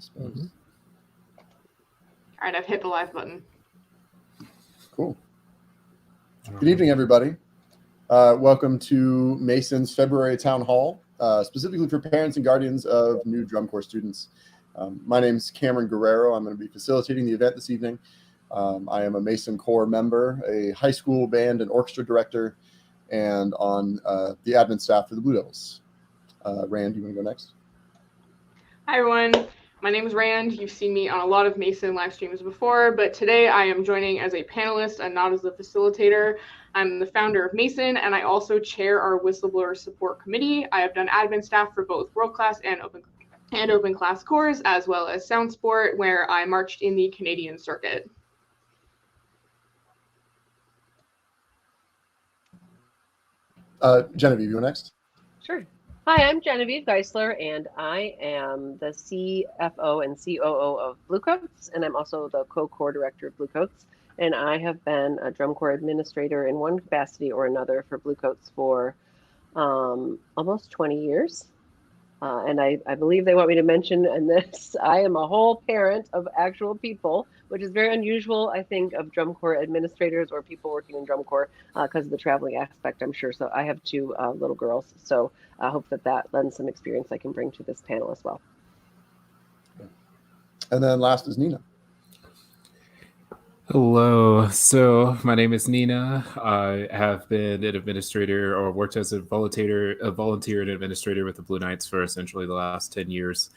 suppose. All right, I've hit the live button. Cool. Good evening, everybody. Welcome to MAASIN's February Town Hall, specifically for parents and guardians of new drum corps students. My name is Cameron Guerrero. I'm going to be facilitating the event this evening. I am a MAASIN Corps member, a high school band and orchestra director, and on the admin staff for the Blue Devils. Rand, you want to go next? Hi, everyone. My name is Rand. You've seen me on a lot of MAASIN live streams before, but today I am joining as a panelist and not as the facilitator. I'm the founder of MAASIN, and I also chair our Whistleblower Support Committee. I have done admin staff for both World Class and Open Class Corps, as well as Sound Sport, where I marched in the Canadian circuit. Genevieve, you go next? Sure. Hi, I'm Genevieve Geisler, and I am the CFO and COO of Bluecoats, and I'm also the co-corps director of Bluecoats. And I have been a drum corps administrator in one capacity or another for Bluecoats for almost 20 years. And I believe they want me to mention in this, I am a whole parent of actual people, which is very unusual, I think, of drum corps administrators or people working in drum corps because of the traveling aspect, I'm sure. So I have two little girls. So I hope that lends some experience I can bring to this panel as well. And then last is Nina. Hello. So my name is Nina. I have been an administrator or worked as a volunteer and administrator with the Blue Knights for essentially the last 10 years.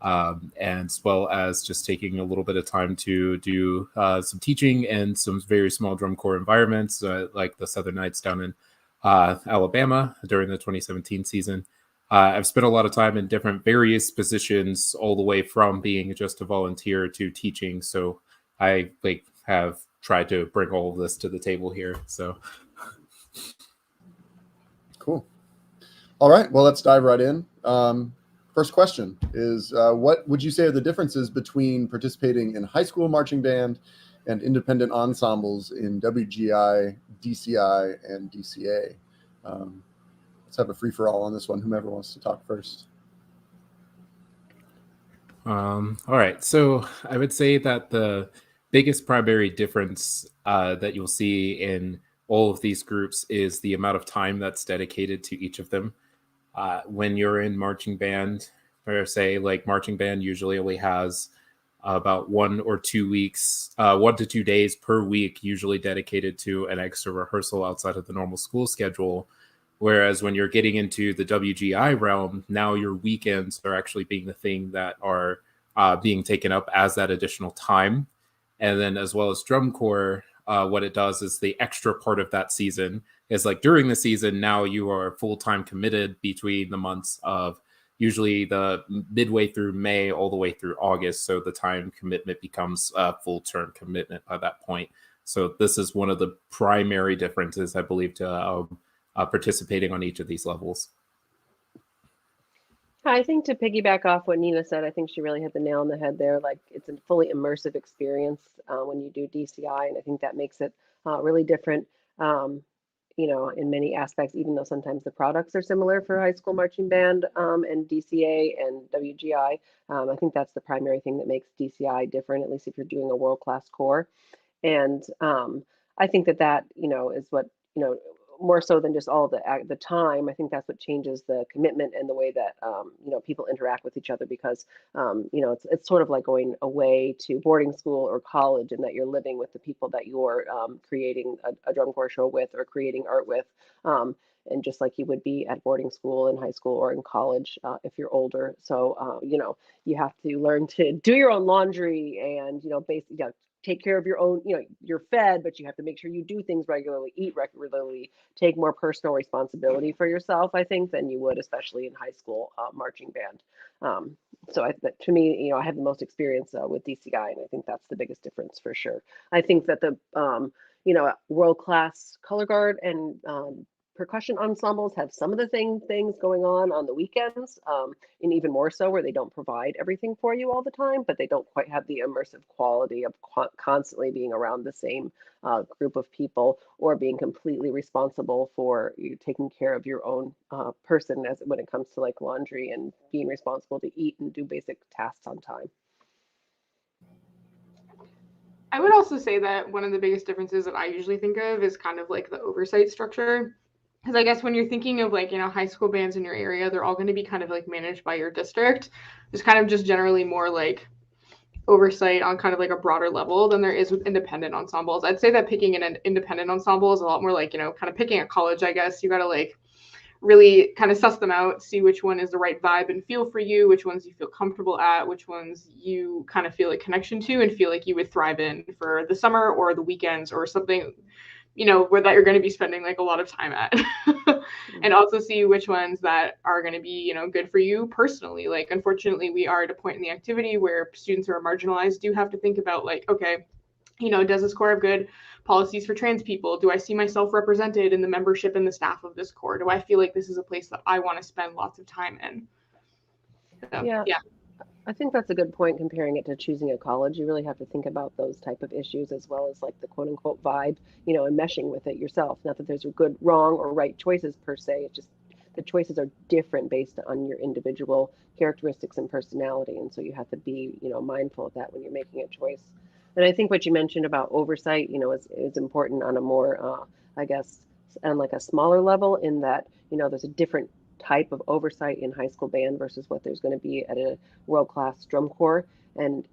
And as well as just taking a little bit of time to do some teaching in some very small drum corps environments, like the Southern Knights down in Alabama during the 2017 season. I've spent a lot of time in different various positions, all the way from being just a volunteer to teaching. So I have tried to bring all of this to the table here. So cool. All right, well, let's dive right in. First question is, what would you say are the differences between participating in high school marching band and independent ensembles in WGI, DCI, and DCA? Let's have a free-for-all on this one, whomever wants to talk first. All right, so I would say that the biggest primary difference that you'll see in all of these groups is the amount of time that's dedicated to each of them. When you're in marching band, or say like marching band usually only has about 1 or 2 weeks, 1 to 2 days per week, usually dedicated to an extra rehearsal outside of the normal school schedule. Whereas when you're getting into the WGI realm, now your weekends are actually being the thing that are being taken up as that additional time. And then as well as drum corps, what it does is the extra part of that season is like during the season, now you are full-time committed between the months of usually the midway through May all the way through August. So the time commitment becomes a full-term commitment by that point. So this is one of the primary differences, I believe, to participating on each of these levels. I think to piggyback off what Nina said, I think she really hit the nail on the head there. Like, it's a fully immersive experience when you do DCI, and I think that makes it really different, in many aspects, even though sometimes the products are similar for high school marching band and DCA and WGI. I think that's the primary thing that makes DCI different, at least if you're doing a world-class corps. And I think that is what, more so than just all the time. I think that's what changes the commitment and the way that people interact with each other, because it's sort of like going away to boarding school or college, and that you're living with the people that you're creating a drum corps show with or creating art with, and just like you would be at boarding school in high school or in college if you're older. So you have to learn to do your own laundry and basically take care of your own, you're fed, but you have to make sure you do things regularly, eat regularly, take more personal responsibility for yourself, I think, than you would, especially in high school marching band. So to me, I have the most experience with DCI, and I think that's the biggest difference for sure. I think that the, world-class color guard and percussion ensembles have some of the things going on the weekends, and even more so where they don't provide everything for you all the time, but they don't quite have the immersive quality of constantly being around the same group of people, or being completely responsible for you taking care of your own person as when it comes to like laundry and being responsible to eat and do basic tasks on time. I would also say that one of the biggest differences that I usually think of is kind of like the oversight structure. Because I guess when you're thinking of like, high school bands in your area, they're all going to be kind of like managed by your district. There's kind of just generally more like oversight on kind of like a broader level than there is with independent ensembles. I'd say that picking an independent ensemble is a lot more like, kind of picking a college, I guess. You got to like really kind of suss them out, see which one is the right vibe and feel for you, which ones you feel comfortable at, which ones you kind of feel a connection to and feel like you would thrive in for the summer or the weekends or something, where that you're going to be spending like a lot of time at. And also see which ones that are going to be, good for you personally. Like, unfortunately, we are at a point in the activity where students who are marginalized do have to think about like, okay, does this core have good policies for trans people? Do I see myself represented in the membership and the staff of this core? Do I feel like this is a place that I want to spend lots of time in? So, yeah. I think that's a good point comparing it to choosing a college. You really have to think about those type of issues as well as like the quote unquote vibe, and meshing with it yourself. Not that there's a good, wrong, or right choices per se. It's just the choices are different based on your individual characteristics and personality. And so you have to be, mindful of that when you're making a choice. And I think what you mentioned about oversight, is important on a more, I guess, on like a smaller level in that, there's a different type of oversight in high school band versus what there's going to be at a world-class drum corps. And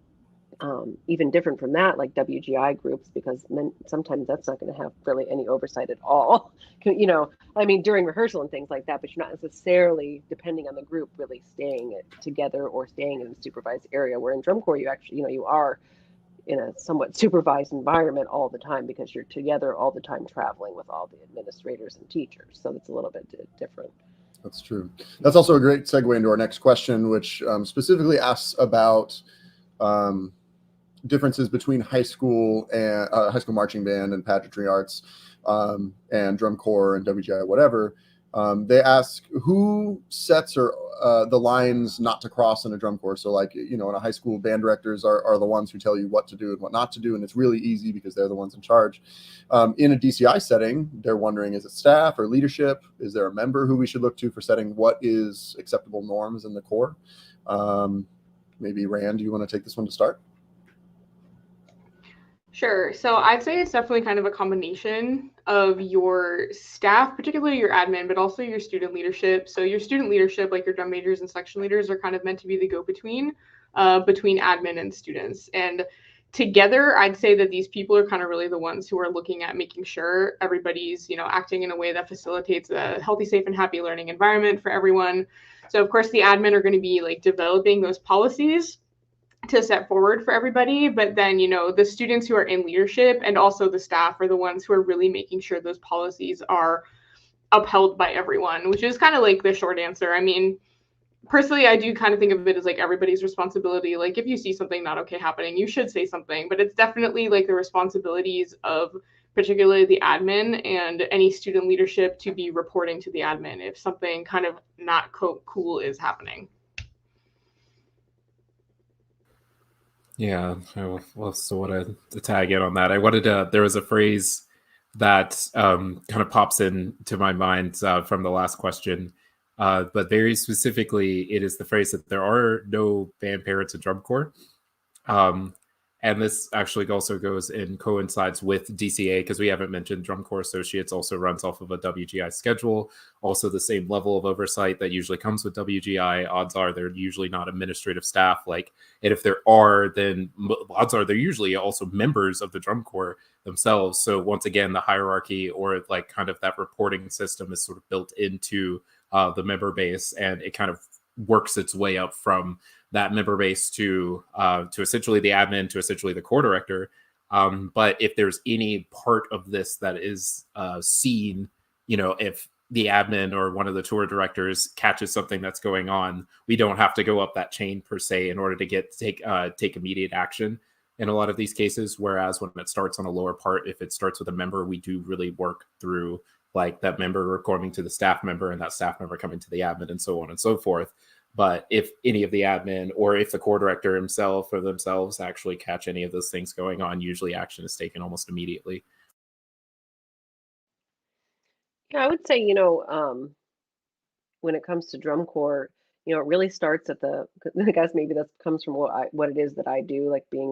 even different from that, like WGI groups, because sometimes that's not going to have really any oversight at all. During rehearsal and things like that, but you're not necessarily, depending on the group, really staying together or staying in a supervised area. Where in drum corps, you actually, you are in a somewhat supervised environment all the time because you're together all the time traveling with all the administrators and teachers. So it's a little bit different. That's true. That's also a great segue into our next question, which specifically asks about differences between high school and high school marching band and pageantry arts and drum corps and WGI, whatever. They ask who sets the lines not to cross in a drum corps. So like, in a high school, band directors are the ones who tell you what to do and what not to do. And it's really easy because they're the ones in charge. In a DCI setting, they're wondering, is it staff or leadership? Is there a member who we should look to for setting what is acceptable norms in the corps? Maybe Rand, do you want to take this one to start? Sure. So I'd say it's definitely kind of a combination of your staff, particularly your admin, but also your student leadership. So your student leadership, like your drum majors and section leaders, are kind of meant to be the go-between between admin and students. And together, I'd say that these people are kind of really the ones who are looking at making sure everybody's, acting in a way that facilitates a healthy, safe, and happy learning environment for everyone. So of course, the admin are going to be like developing those policies to set forward for everybody, but then the students who are in leadership and also the staff are the ones who are really making sure those policies are upheld by everyone, which is kind of like the short answer. Personally, I do kind of think of it as like everybody's responsibility. Like if you see something not okay happening, you should say something, but it's definitely like the responsibilities of particularly the admin and any student leadership to be reporting to the admin if something kind of not cool is happening. Yeah, I also want to tag in on that. I wanted to, there was a phrase that kind of pops into my mind from the last question, but very specifically, it is the phrase that there are no band parents in drum corps. And this actually also goes and coincides with DCA because we haven't mentioned Drum Corps Associates also runs off of a WGI schedule. Also the same level of oversight that usually comes with WGI. Odds are they're usually not administrative staff. And if there are, then odds are they're usually also members of the Drum Corps themselves. So once again, the hierarchy or like kind of that reporting system is sort of built into the member base, and it kind of works its way up from that member base to essentially the admin, to essentially the corps director. But if there's any part of this that is seen, if the admin or one of the tour directors catches something that's going on, we don't have to go up that chain per se in order to take immediate action in a lot of these cases. Whereas when it starts on a lower part, if it starts with a member, we do really work through like that member reporting to the staff member and that staff member coming to the admin and so on and so forth. But if any of the admin or if the core director himself or themselves actually catch any of those things going on, usually action is taken almost immediately. Yeah, I would say, when it comes to drum corps, it really starts at I guess maybe that comes from what it is that I do, like being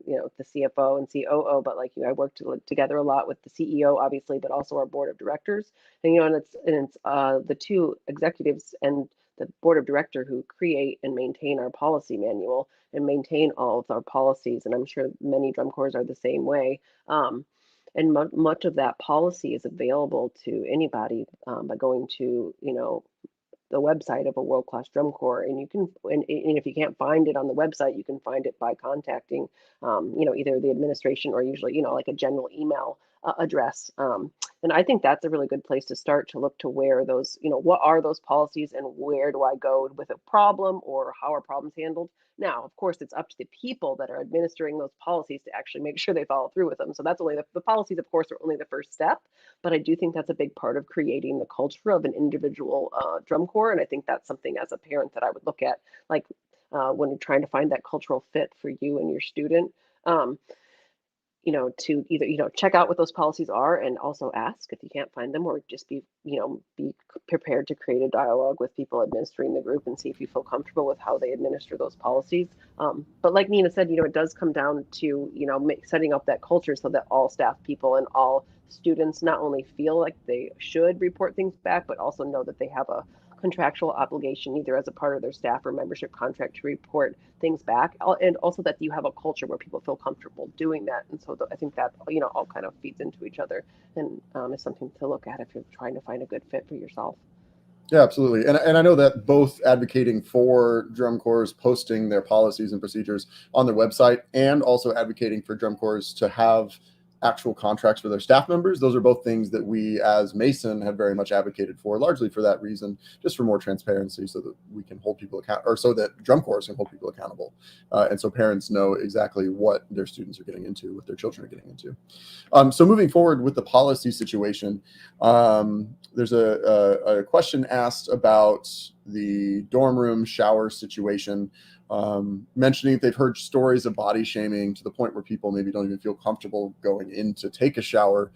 the CFO and COO, but like I work together a lot with the CEO, obviously, but also our board of directors, and it's the two executives and the board of director who create and maintain our policy manual and maintain all of our policies, and I'm sure many drum corps are the same way. And much of that policy is available to anybody by going to the website of a world-class drum corps, and if you can't find it on the website, you can find it by contacting either the administration or usually like a general email address. And I think that's a really good place to start, to look to where those, what are those policies and where do I go with a problem, or how are problems handled. Now, of course, it's up to the people that are administering those policies to actually make sure they follow through with them. So that's only the policies, of course, are only the first step. But I do think that's a big part of creating the culture of an individual drum corps. And I think that's something as a parent that I would look at, like when you're trying to find that cultural fit for you and your student. To either, check out what those policies are and also ask if you can't find them, or just be prepared to create a dialogue with people administering the group and see if you feel comfortable with how they administer those policies. But like Nina said, it does come down to, setting up that culture so that all staff people and all students not only feel like they should report things back, but also know that they have a contractual obligation, either as a part of their staff or membership contract, to report things back, and also that you have a culture where people feel comfortable doing that. And so I think that all kind of feeds into each other, and is something to look at if you're trying to find a good fit for yourself. Yeah, absolutely. And I know that both advocating for drum corps posting their policies and procedures on their website, and also advocating for drum corps to have actual contracts for their staff members, those are both things that we as MAASIN have very much advocated for, largely for that reason, just for more transparency, so that we can hold people accountable, or so that drum corps can hold people accountable, and so parents know exactly what their students are getting into, what their children are getting into. So moving forward with the policy situation, there's a question asked about the dorm room shower situation, mentioning they've heard stories of body shaming to the point where people maybe don't even feel comfortable going in to take a shower.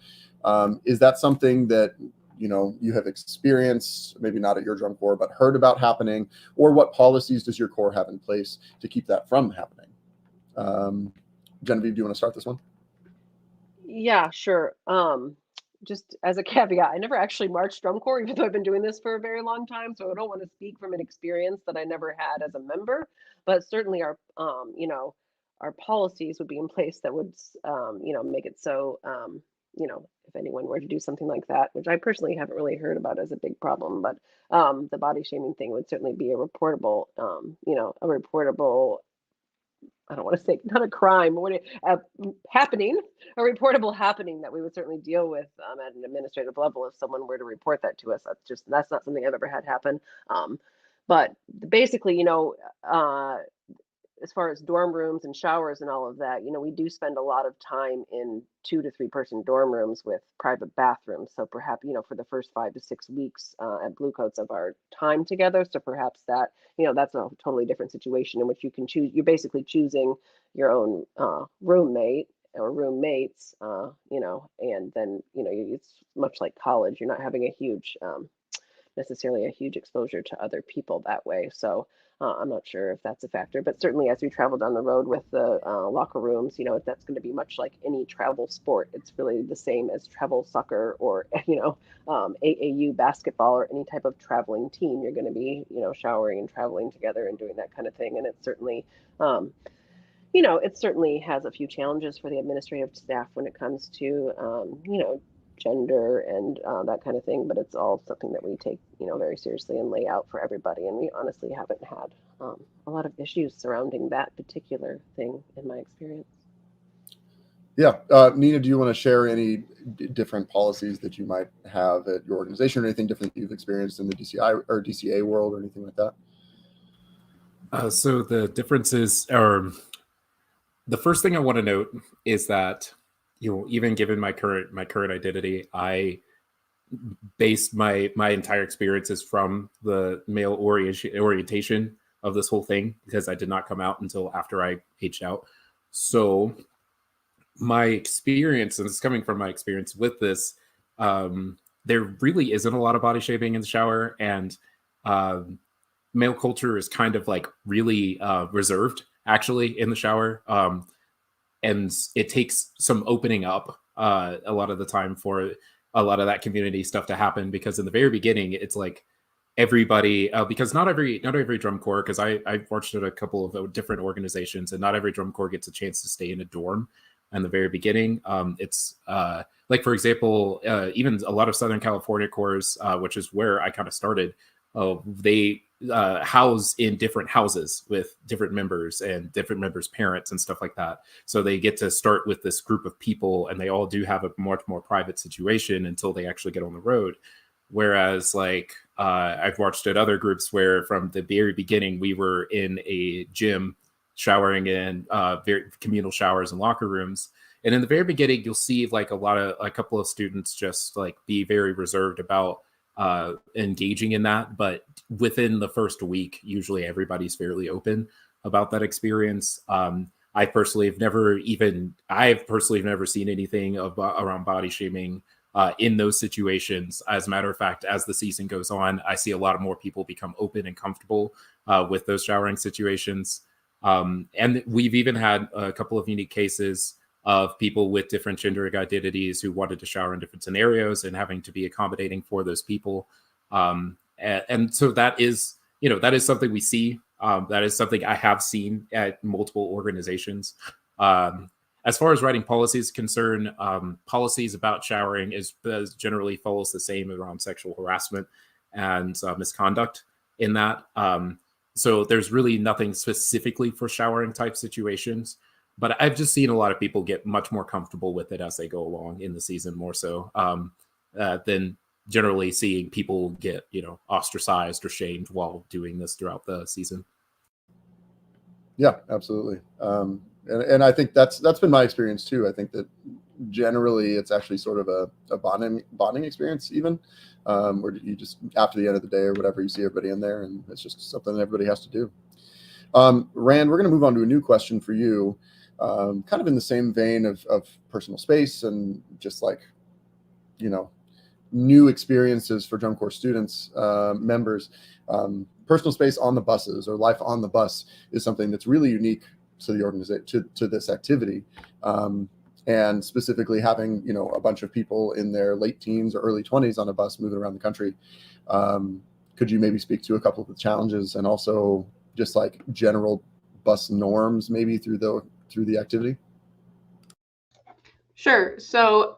Is that something that you have experienced, maybe not at your drum corps, but heard about happening? Or what policies does your corps have in place to keep that from happening? Genevieve, do you want to start this one? Yeah, sure. Just as a caveat, I never actually marched drum corps, even though I've been doing this for a very long time. So I don't want to speak from an experience that I never had as a member, but certainly our policies would be in place that would, make it so, if anyone were to do something like that, which I personally haven't really heard about as a big problem, but the body shaming thing would certainly be a reportable, I don't want to say not a crime, but happening, a reportable happening that we would certainly deal with at an administrative level if someone were to report that to us. That's not something I've ever had happen. But basically, as far as dorm rooms and showers and all of that, we do spend a lot of time in 2 to 3 person dorm rooms with private bathrooms. So perhaps, for the first 5 to 6 weeks at Bluecoats of our time together. So perhaps that, that's a totally different situation in which you can choose. You're basically choosing your own roommate or roommates, and then, it's much like college. You're not having necessarily a huge exposure to other people that way. So I'm not sure if that's a factor, but certainly as we travel down the road with the locker rooms, that's going to be much like any travel sport. It's really the same as travel soccer or, AAU basketball or any type of traveling team. You're going to be, showering and traveling together and doing that kind of thing. And it's certainly, it certainly has a few challenges for the administrative staff when it comes to, gender and that kind of thing, but it's all something that we take very seriously and lay out for everybody, and we honestly haven't had a lot of issues surrounding that particular thing in my experience. Yeah. Nina, do you want to share any different policies that you might have at your organization, or anything different that you've experienced in the DCI or DCA world, or anything like that? So the differences, or the first thing I want to note is that, even given my current identity, I based my entire experiences from the male orientation of this whole thing, because I did not come out until after I aged out. So my experience, and it's coming from my experience with this, there really isn't a lot of body shaming in the shower, and male culture is kind of like really reserved actually in the shower. And it takes some opening up a lot of the time for a lot of that community stuff to happen, because in the very beginning it's like everybody, because not every drum corps, because I've worked at a couple of different organizations, and not every drum corps gets a chance to stay in a dorm in the very beginning. It's like, for example, even a lot of Southern California corps, which is where I kind of started, they house in different houses with different members and different members' parents and stuff like that. So they get to start with this group of people, and they all do have a much more private situation until they actually get on the road. Whereas, like, I've watched at other groups where from the very beginning we were in a gym showering in very communal showers and locker rooms. And in the very beginning, you'll see like a couple of students just like be very reserved about engaging in that. But within the first week, usually everybody's fairly open about that experience. I've personally never seen anything around body shaming in those situations. As a matter of fact, as the season goes on, I see a lot more people become open and comfortable with those showering situations. And we've even had a couple of unique cases of people with different gender identities who wanted to shower in different scenarios and having to be accommodating for those people. And so that is something we see. That is something I have seen at multiple organizations. As far as writing policies is concerned, policies about showering is generally follows the same around sexual harassment and misconduct in that. So there's really nothing specifically for showering type situations, but I've just seen a lot of people get much more comfortable with it as they go along in the season, more so than generally seeing people get, ostracized or shamed while doing this throughout the season. Yeah, absolutely. And I think that's been my experience too. I think that generally it's actually sort of a bonding experience, even where you just, after the end of the day or whatever, you see everybody in there, and it's just something that everybody has to do. Rand, we're going to move on to a new question for you, kind of in the same vein of personal space and just like, new experiences for drum corps students, members. Personal space on the buses or life on the bus is something that's really unique to the organization, to this activity. And specifically having, a bunch of people in their late teens or early 20s on a bus moving around the country. Could you maybe speak to a couple of the challenges and also just like general bus norms maybe through the activity? Sure. So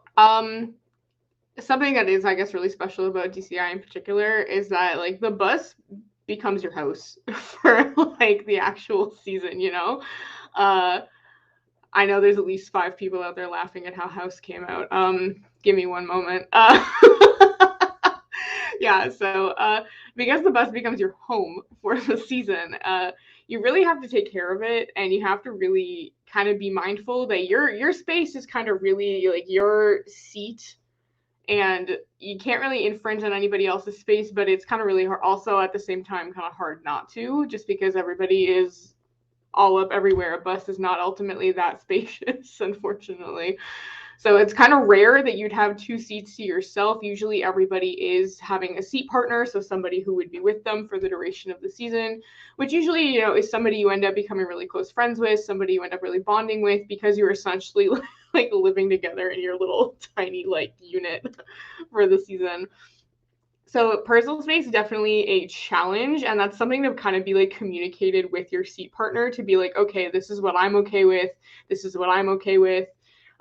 something that is, I guess, really special about DCI in particular is that like the bus becomes your house for like the actual season, I know there's at least 5 people out there laughing at how House came out. Give me one moment. Yeah, so because the bus becomes your home for the season, you really have to take care of it, and you have to really kind of be mindful that your space is kind of really like your seat, and you can't really infringe on anybody else's space, but it's kind of really hard, also at the same time kind of hard not to, just because everybody is all up everywhere. A bus is not ultimately that spacious, unfortunately. So it's kind of rare that you'd have 2 seats to yourself. Usually everybody is having a seat partner, so somebody who would be with them for the duration of the season, which usually, is somebody you end up becoming really close friends with, somebody you end up really bonding with, because you're essentially like living together in your little tiny like unit for the season. So personal space is definitely a challenge, and that's something to kind of be like communicated with your seat partner, to be like, okay, this is what I'm okay with. This is what I'm okay with.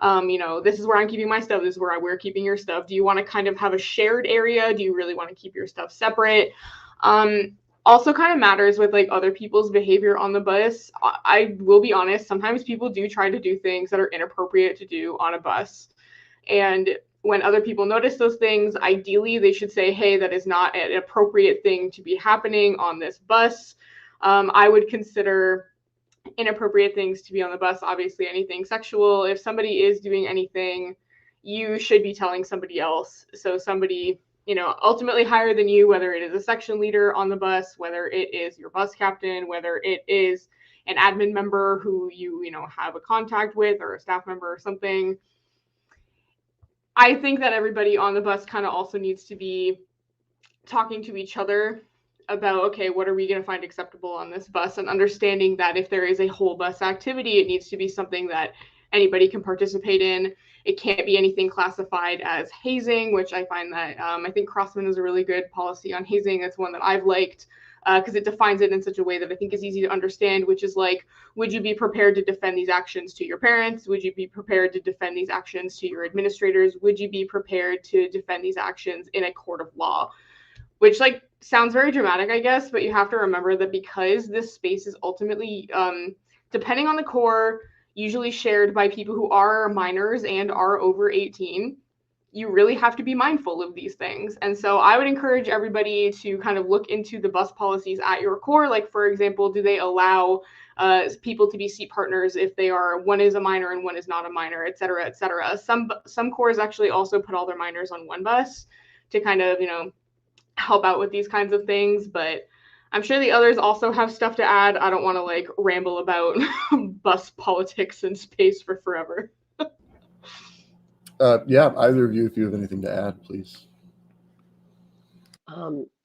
This is where I'm keeping my stuff. This is where we're keeping your stuff. Do you want to kind of have a shared area? Do you really want to keep your stuff separate? Also kind of matters with like other people's behavior on the bus. I will be honest, sometimes people do try to do things that are inappropriate to do on a bus. And when other people notice those things, ideally they should say, hey, that is not an appropriate thing to be happening on this bus. I would consider inappropriate things to be on the bus, obviously anything sexual. If somebody is doing anything you should be telling somebody else. So somebody, you know, ultimately higher than you, whether it is a section leader on the bus, whether it is your bus captain, whether it is an admin member who you know, have a contact with, or a staff member or something. I think that everybody on the bus kind of also needs to be talking to each other about, okay, what are we going to find acceptable on this bus, and understanding that if there is a whole bus activity, it needs to be something that anybody can participate in. It can't be anything classified as hazing, which I find that I think Crossman is a really good policy on hazing. It's one that I've liked because it defines it in such a way that I think is easy to understand, which is like, would you be prepared to defend these actions to your parents? Would you be prepared to defend these actions to your administrators? Would you be prepared to defend these actions in a court of law? Which like sounds very dramatic, I guess, but you have to remember that because this space is ultimately, depending on the core, usually shared by people who are minors and are over 18, you really have to be mindful of these things. And so I would encourage everybody to kind of look into the bus policies at your core. Like, for example, do they allow people to be seat partners if they are, one is a minor and one is not a minor, et cetera, et cetera. Some cores actually also put all their minors on one bus to kind of, you know, help out with these kinds of things, but I'm sure the others also have stuff to add. I don't want to like ramble about bus politics and space for forever. Yeah, either of you, if you have anything to add, please.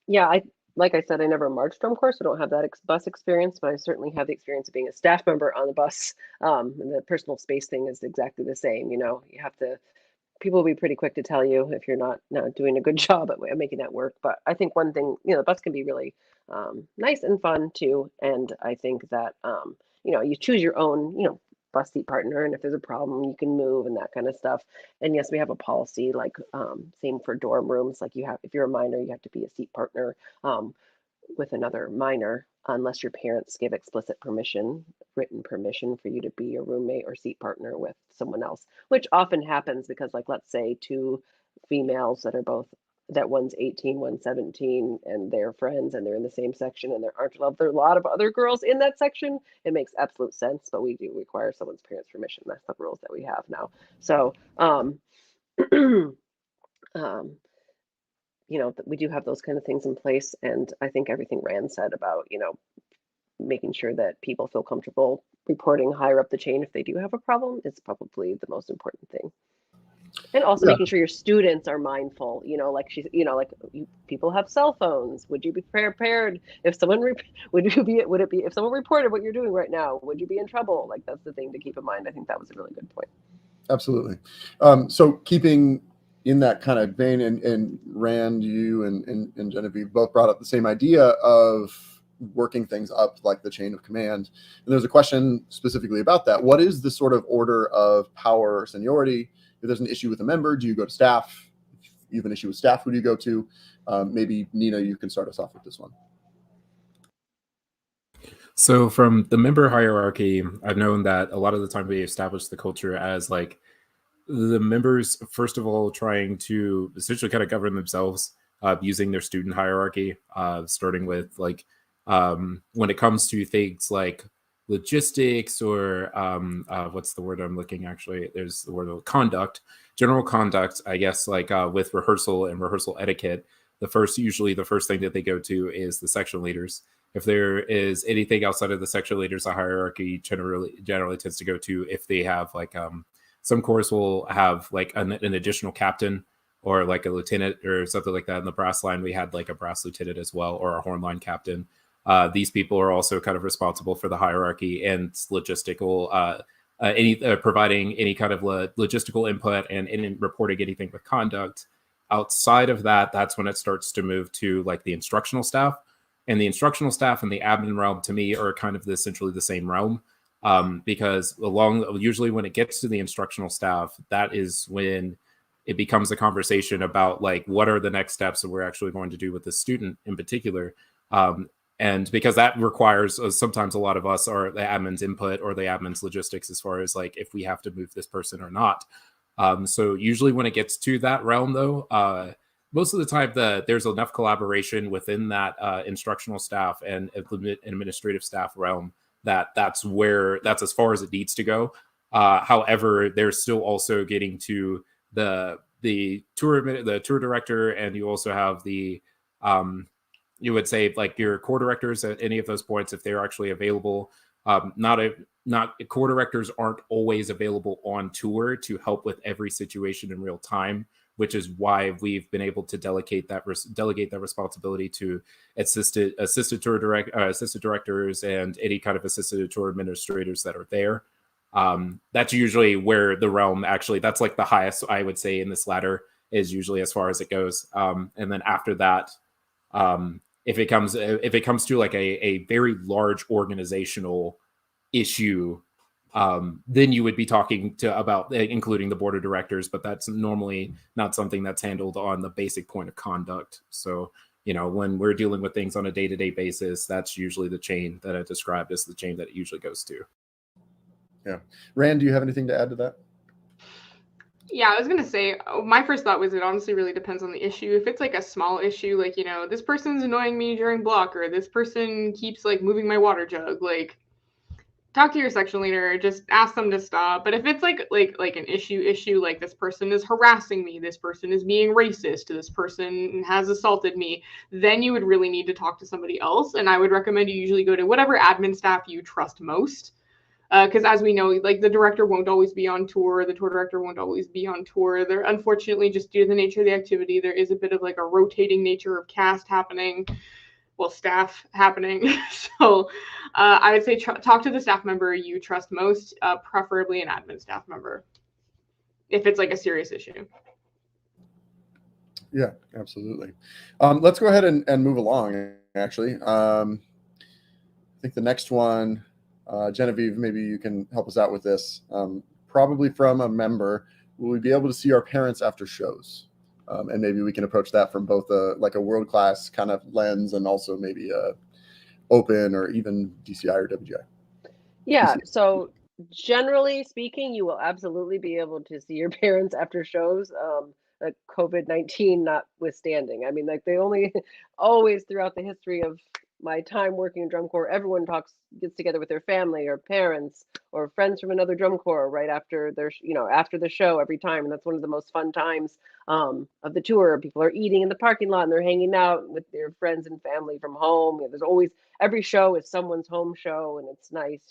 Yeah, like I said, I never marched drum corps, so I don't have that bus experience, but I certainly have the experience of being a staff member on the bus. And the personal space thing is exactly the same. You know, you have to, people will be pretty quick to tell you if you're not doing a good job at making that work. But I think one thing, you know, the bus can be really nice and fun too. And I think that, you know, you choose your own, you know, bus seat partner, and if there's a problem, you can move and that kind of stuff. And yes, we have a policy like same for dorm rooms. Like you have, if you're a minor, you have to be a seat partner with another minor, unless your parents give explicit permission, written permission for you to be a roommate or seat partner with someone else, which often happens because, like, let's say two females that are both, that one's 18, one's 17, and they're friends and they're in the same section and there aren't there are a lot of other girls in that section. It makes absolute sense, but we do require someone's parents' permission. That's the rules that we have now. So, you know, we do have those kind of things in place. And I think everything Rand said about, you know, making sure that people feel comfortable reporting higher up the chain if they do have a problem is probably the most important thing. And also making sure your students are mindful, you know, like she's, you know, like people have cell phones. Would you be prepared if someone, would it be, if someone reported what you're doing right now, would you be in trouble? Like, that's the thing to keep in mind. I think that was a really good point. Absolutely. So keeping in that kind of vein, and Rand, you and Genevieve both brought up the same idea of working things up like the chain of command. And there's a question specifically about that. What is the sort of order of power or seniority? If there's an issue with a member, do you go to staff? If you have an issue with staff, who do you go to? Maybe Nina, you can start us off with this one. So from the member hierarchy, I've known that a lot of the time we establish the culture as like the members, first of all, trying to essentially kind of govern themselves using their student hierarchy, starting with like when it comes to things like logistics or what's the word I'm looking, actually, there's the word of conduct, general conduct, I guess, like with rehearsal and rehearsal etiquette. Usually the first thing that they go to is the section leaders. If there is anything outside of the section leaders, the hierarchy generally tends to go to if they have like some corps will have like an additional captain or like a lieutenant or something like that. In the brass line, we had like a brass lieutenant as well, or a horn line captain. These people are also kind of responsible for the hierarchy and logistical, providing any kind of logistical input and reporting anything with conduct. Outside of that, that's when it starts to move to like the instructional staff. And the instructional staff and the admin realm, to me, are kind of essentially the same realm. Because usually when it gets to the instructional staff, that is when it becomes a conversation about like what are the next steps that we're actually going to do with the student in particular. And because that requires sometimes a lot of us are the admin's input or the admin's logistics as far as like if we have to move this person or not. So usually when it gets to that realm, though, most of the time there's enough collaboration within that instructional staff and administrative staff realm that's as far as it needs to go. However, there's still also getting to the tour director, and you also have the you would say like your core directors at any of those points if they're actually available. Not core directors aren't always available on tour to help with every situation in real time, which is why we've been able to delegate that responsibility to assistant directors and any kind of assistant tour administrators that are there. That's usually where the realm actually, that's like the highest I would say in this ladder is usually as far as it goes. And then after that, if it comes to like a very large organizational issue, then you would be talking about including the board of directors, but that's normally not something that's handled on the basic point of conduct. So, when we're dealing with things on a day-to-day basis, that's usually the chain that I described as the chain that it usually goes to. Yeah. Rand, do you have anything to add to that? Yeah, I was going to say, my first thought was it honestly really depends on the issue. If it's like a small issue, like, this person's annoying me during block, or this person keeps like moving my water jug, like, talk to your section leader, just ask them to stop. But if it's like an issue, like this person is harassing me, this person is being racist, this person has assaulted me, then you would really need to talk to somebody else. And I would recommend you usually go to whatever admin staff you trust most. Because as we know, like the director won't always be on tour, the tour director won't always be on tour. There, unfortunately, just due to the nature of the activity, there is a bit of like a rotating nature of cast happening, staff happening. So I would say talk to the staff member you trust most, preferably an admin staff member, if it's like a serious issue. Yeah, absolutely. Let's go ahead and move along, actually. I think the next one, Genevieve, maybe you can help us out with this. Probably from a member, will we be able to see our parents after shows? And maybe we can approach that from both a world-class kind of lens and also maybe a open or even DCI or WGI. Yeah, so generally speaking, you will absolutely be able to see your parents after shows, like COVID-19 notwithstanding. I mean, like they always throughout the history of my time working in drum corps, everyone gets together with their family or parents or friends from another drum corps right after after the show every time. And that's one of the most fun times of the tour. People are eating in the parking lot and they're hanging out with their friends and family from home. There's always, every show is someone's home show, and it's nice,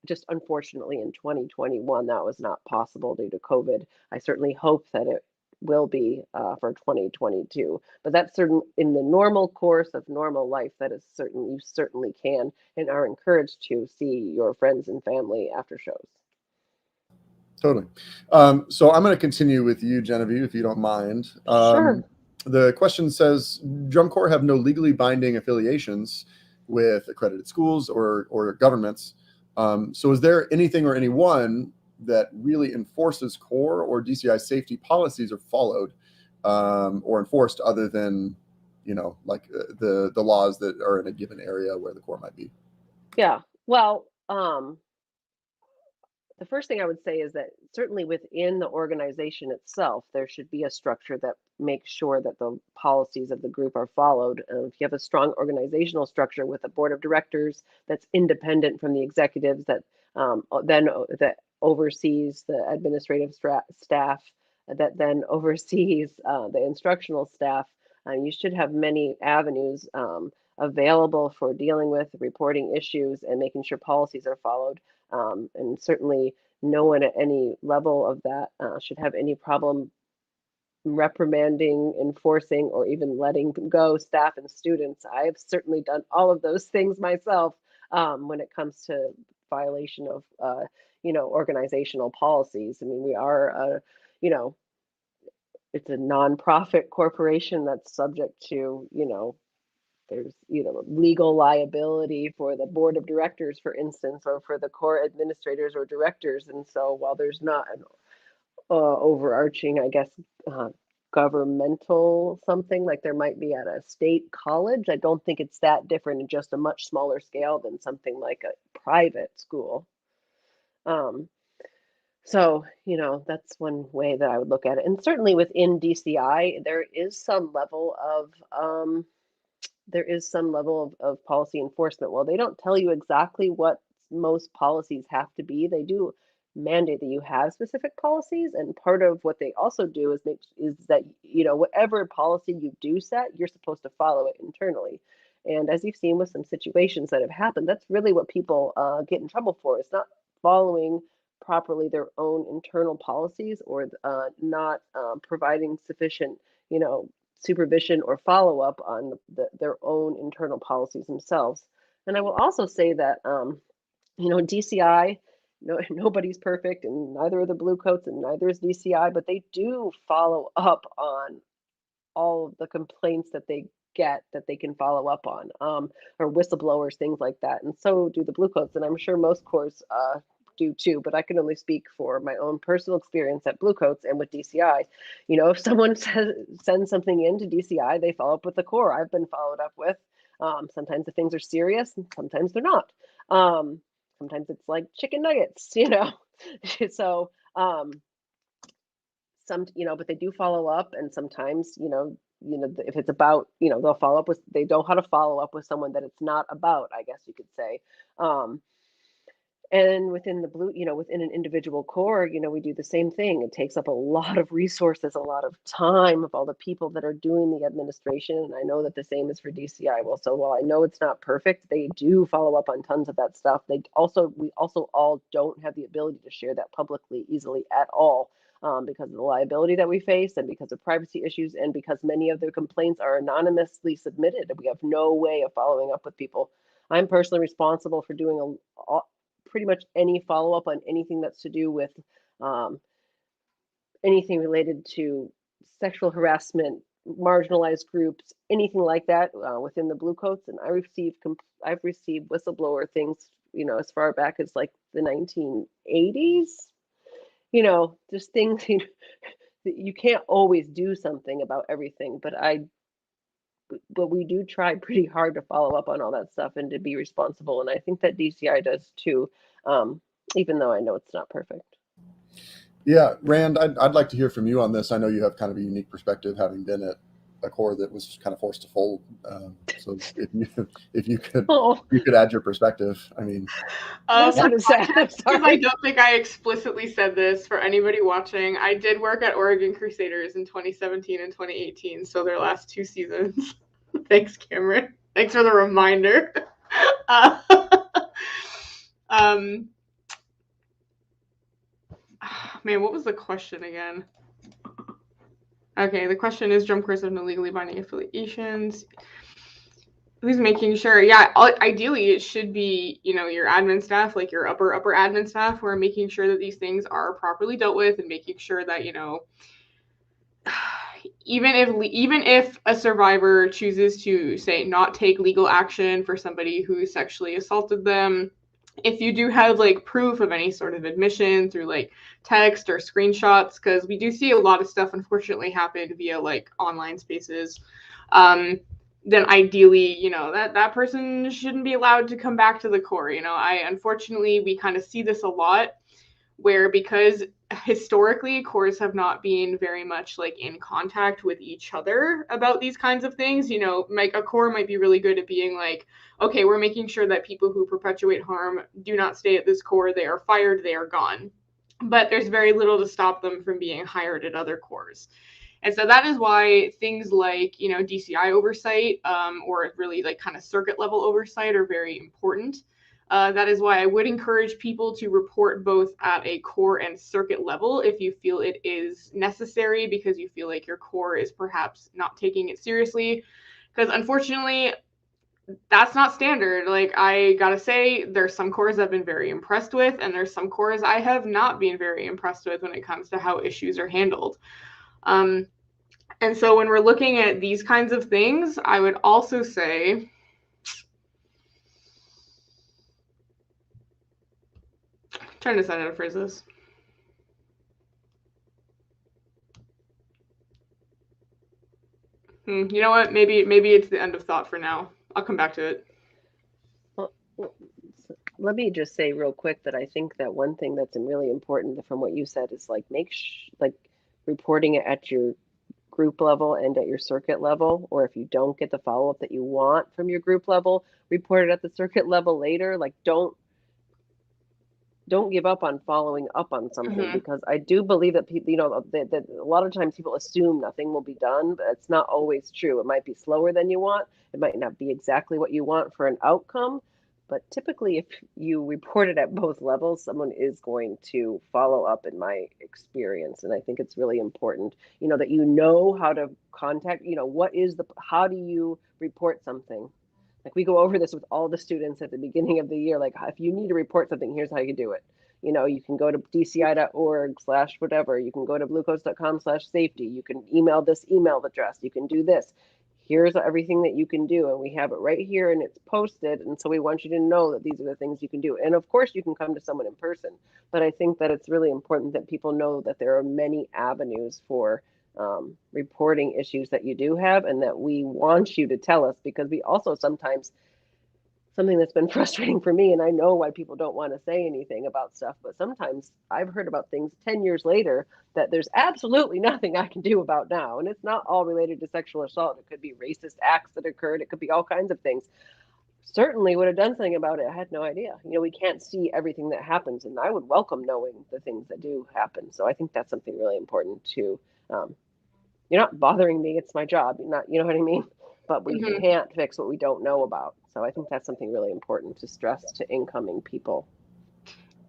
just unfortunately in 2021, that was not possible due to COVID. I certainly hope that it will be for 2022, but that's certain in the normal course of normal life. That is certain. You certainly can and are encouraged to see your friends and family after shows. Totally. So I'm going to continue with you, Genevieve, if you don't mind. Sure. The question says, drum corps have no legally binding affiliations with accredited schools or governments. So is there anything or anyone that really enforces core or DCI safety policies are followed or enforced other than, the laws that are in a given area where the core might be? Yeah. Well, the first thing I would say is that certainly within the organization itself, there should be a structure that makes sure that the policies of the group are followed. If you have a strong organizational structure with a board of directors that's independent from the executives, that that oversees the administrative staff, that then oversees the instructional staff, you should have many avenues available for dealing with reporting issues and making sure policies are followed. And certainly no one at any level of that should have any problem reprimanding, enforcing, or even letting go staff and students. I have certainly done all of those things myself when it comes to violation of, organizational policies. I mean, we are, it's a nonprofit corporation that's subject to, there's legal liability for the board of directors, for instance, or for the core administrators or directors. And so while there's not an overarching, I guess, governmental something like there might be at a state college, I don't think it's that different in just a much smaller scale than something like a private school. So, that's one way that I would look at it. And certainly within DCI, there is some level of policy enforcement. Well, they don't tell you exactly what most policies have to be. They do mandate that you have specific policies. And part of what they also do is that, whatever policy you do set, you're supposed to follow it internally. And as you've seen with some situations that have happened, that's really what people get in trouble for. It's not following properly their own internal policies, or not providing sufficient, supervision or follow up on their own internal policies themselves. And I will also say that, DCI, nobody's perfect, and neither are the Bluecoats, and neither is DCI, but they do follow up on all of the complaints that they get that they can follow up on, or whistleblowers, things like that. And so do the Bluecoats, and I'm sure most corps do too, but I can only speak for my own personal experience at Bluecoats and with DCI. If someone sends something in to DCI, they follow up with the corps. I've been followed up with. Sometimes the things are serious, and sometimes they're not. Sometimes it's like chicken nuggets, So, but they do follow up, and sometimes, if it's about, they'll follow up with, they know how to follow up with someone that it's not about, I guess you could say. And within within an individual corps, we do the same thing. It takes up a lot of resources, a lot of time of all the people that are doing the administration. And I know that the same is for DCI. Well, so while I know it's not perfect, they do follow up on tons of that stuff. We also all don't have the ability to share that publicly easily at all, because of the liability that we face, and because of privacy issues, and because many of the complaints are anonymously submitted, and we have no way of following up with people. I'm personally responsible for doing pretty much any follow-up on anything that's to do with anything related to sexual harassment, marginalized groups, anything like that within the Bluecoats. And I've received whistleblower things, as far back as like the 1980s. Just things, you can't always do something about everything, but we do try pretty hard to follow up on all that stuff and to be responsible. And I think that DCI does too, even though I know it's not perfect. Yeah, Rand, I'd like to hear from you on this. I know you have kind of a unique perspective, having been at a corps that was kind of forced to fold. So if you could add your perspective. I mean, that's kind of sad. Because I don't think I explicitly said this for anybody watching. I did work at Oregon Crusaders in 2017 and 2018, so their last 2 seasons. Thanks, Cameron. Thanks for the reminder. Man, what was the question again? Okay, the question is, drum corps have no legally binding affiliations. Who's making sure? Yeah, ideally it should be, your admin staff, like your upper admin staff, who are making sure that these things are properly dealt with, and making sure that, even if a survivor chooses to, say, not take legal action for somebody who sexually assaulted them, if you do have like proof of any sort of admission through like text or screenshots, because we do see a lot of stuff unfortunately happen via like online spaces, then ideally, that person shouldn't be allowed to come back to the corps. Unfortunately, we kind of see this a lot, where because historically corps have not been very much like in contact with each other about these kinds of things. Like a corps might be really good at being like, okay, we're making sure that people who perpetuate harm do not stay at this corps. They are fired, they are gone. But there's very little to stop them from being hired at other corps. And so that is why things like, DCI oversight, or really like kind of circuit level oversight, are very important. That is why I would encourage people to report both at a corps and circuit level if you feel it is necessary, because you feel like your corps is perhaps not taking it seriously. Because unfortunately, that's not standard. Like, I gotta say, there's some corps I've been very impressed with, and there's some corps I have not been very impressed with when it comes to how issues are handled. And so when we're looking at these kinds of things, I would also say, trying to decide how to phrase this. You know what? Maybe it's the end of thought for now. I'll come back to it. Well, let me just say real quick that I think that one thing that's really important from what you said is like reporting it at your group level and at your circuit level, or if you don't get the follow-up that you want from your group level, report it at the circuit level later. Like, don't don't give up on following up on something, Mhm. because I do believe that people, that a lot of times people assume nothing will be done, but it's not always true. It might be slower than you want. It might not be exactly what you want for an outcome, but typically if you report it at both levels, someone is going to follow up, in my experience. And I think it's really important, that how to contact, how do you report something? Like, we go over this with all the students at the beginning of the year. Like, if you need to report something, here's how you do it. You can go to dci.org/whatever. You can go to bluecoats.com/safety. You can email this email address. You can do this. Here's everything that you can do. And we have it right here and it's posted. And so we want you to know that these are the things you can do. And of course, you can come to someone in person. But I think that it's really important that people know that there are many avenues for reporting issues that you do have, and that we want you to tell us, because we also sometimes, something that's been frustrating for me, and I know why people don't want to say anything about stuff, but sometimes I've heard about things 10 years later that there's absolutely nothing I can do about now. And it's not all related to sexual assault. It could be racist acts that occurred. It could be all kinds of things. Certainly would have done something about it. I had no idea. We can't see everything that happens, and I would welcome knowing the things that do happen. So I think that's something really important to, you're not bothering me. It's my job. You're not, you know what I mean? But we Mhm. can't fix what we don't know about. So I think that's something really important to stress to incoming people.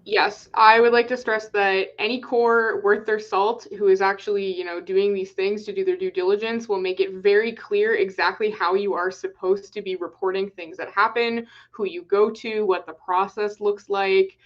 Yes, I would like to stress that any core worth their salt who is actually, doing these things to do their due diligence will make it very clear exactly how you are supposed to be reporting things that happen, who you go to, what the process looks like.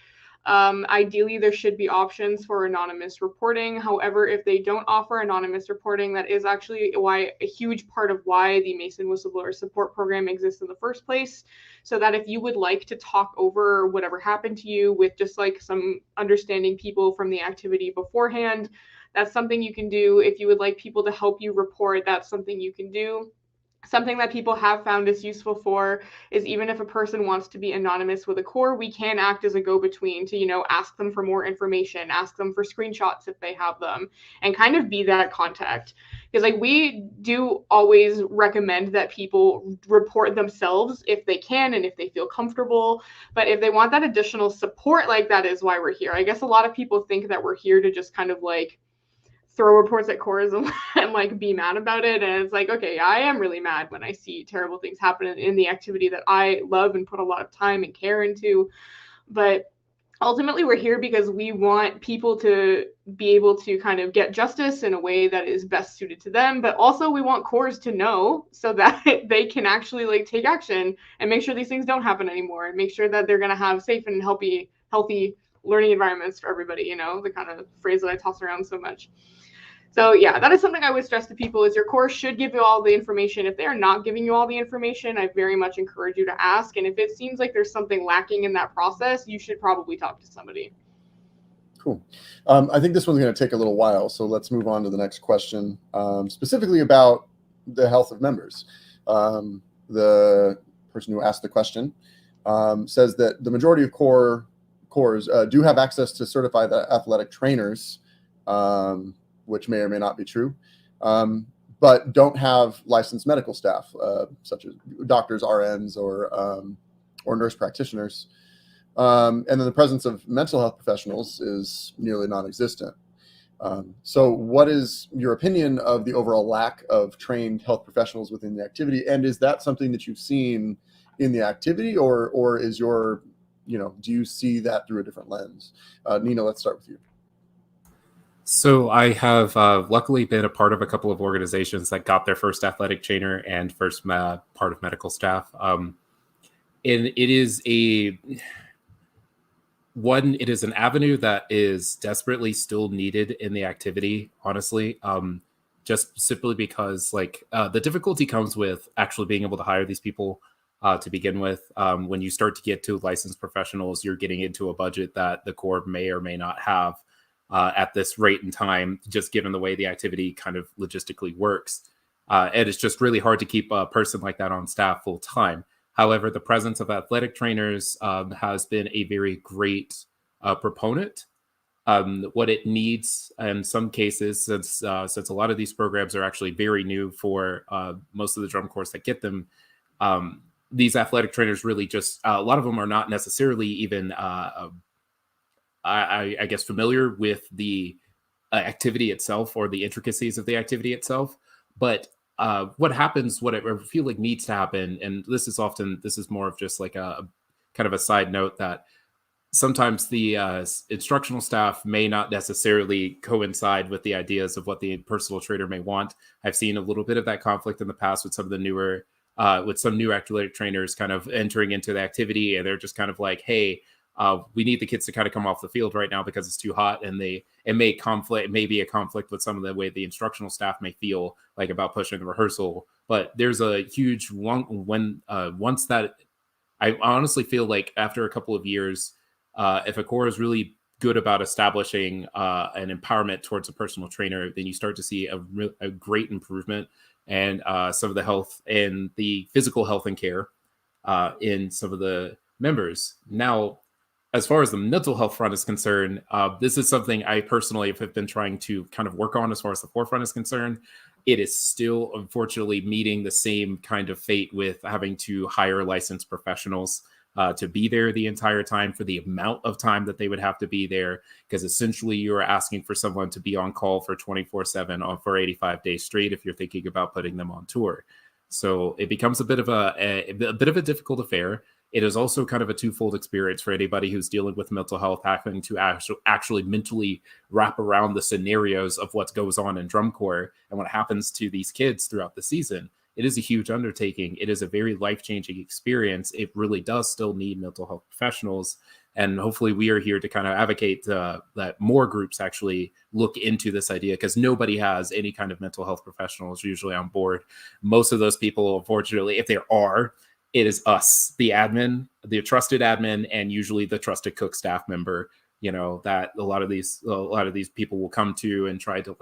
Ideally, there should be options for anonymous reporting. However, if they don't offer anonymous reporting, that is actually a huge part of why the MAASIN Whistleblower Support Program exists in the first place. So that if you would like to talk over whatever happened to you with just like some understanding people from the activity beforehand, that's something you can do. If you would like people to help you report, that's something you can do. Something that people have found is useful for is, even if a person wants to be anonymous with a core, we can act as a go-between to, ask them for more information, ask them for screenshots if they have them, and kind of be that contact. Because like, we do always recommend that people report themselves if they can and if they feel comfortable. But if they want that additional support, like, that is why we're here. I guess a lot of people think that we're here to just kind of like throw reports at cores and like be mad about it. And it's like, okay, I am really mad when I see terrible things happen in the activity that I love and put a lot of time and care into. But ultimately, we're here because we want people to be able to kind of get justice in a way that is best suited to them. But also, we want cores to know so that they can actually like take action and make sure these things don't happen anymore, and make sure that they're going to have safe and healthy learning environments for everybody, the kind of phrase that I toss around so much. So yeah, that is something I would stress to people, is your course should give you all the information. If they are not giving you all the information, I very much encourage you to ask. And if it seems like there's something lacking in that process, you should probably talk to somebody. Cool. I think this one's going to take a little while, so let's move on to the next question, specifically about the health of members. The person who asked the question says that the majority of cores do have access to certified athletic trainers, which may or may not be true, but don't have licensed medical staff, such as doctors, RNs, or nurse practitioners. And then the presence of mental health professionals is nearly non-existent. So what is your opinion of the overall lack of trained health professionals within the activity? And is that something that you've seen in the activity, or is do you see that through a different lens? Nina, let's start with you. So I have luckily been a part of a couple of organizations that got their first athletic trainer and first part of medical staff. And it is it is an avenue that is desperately still needed in the activity, honestly, just simply because the difficulty comes with actually being able to hire these people to begin with. When you start to get to licensed professionals, you're getting into a budget that the Corps may or may not have at this rate and time, just given the way the activity kind of logistically works. And it's just really hard to keep a person like that on staff full time. However, the presence of athletic trainers has been a very great proponent. What it needs in some cases, since a lot of these programs are actually very new for most of the drum corps that get them, these athletic trainers really just, a lot of them are not necessarily even I guess, familiar with the activity itself or the intricacies of the activity itself. But what happens, what I feel like needs to happen, and this is more of just like a kind of a side note, that sometimes the instructional staff may not necessarily coincide with the ideas of what the personal trainer may want. I've seen a little bit of that conflict in the past with some of the newer, with some new athletic trainers kind of entering into the activity, and they're just kind of like, hey, we need the kids to kind of come off the field right now because it's too hot, and it may be a conflict with some of the way the instructional staff may feel like about pushing the rehearsal. But there's a huge once that, I honestly feel like after a couple of years, if a core is really good about establishing an empowerment towards a personal trainer, then you start to see a great improvement and some of the health and the physical health and care in some of the members. Now, as far as the mental health front is concerned, this is something I personally have been trying to kind of work on as far as the forefront is concerned. It is still, unfortunately, meeting the same kind of fate with having to hire licensed professionals to be there the entire time for the amount of time that they would have to be there, because essentially you are asking for someone to be on call for 24/7 for 85 days straight if you're thinking about putting them on tour. So it becomes a bit of a difficult affair. It is also kind of a twofold experience for anybody who's dealing with mental health, having to actually mentally wrap around the scenarios of what goes on in drum corps and what happens to these kids throughout the season. It is a huge undertaking. It is a very life-changing experience. It really does still need mental health professionals. And hopefully we are here to kind of advocate that more groups actually look into this idea, because nobody has any kind of mental health professionals usually on board. Most of those people, unfortunately, if there are, it is us, the admin, the trusted admin, and usually the trusted cook staff member, that a lot of these people will come to and try to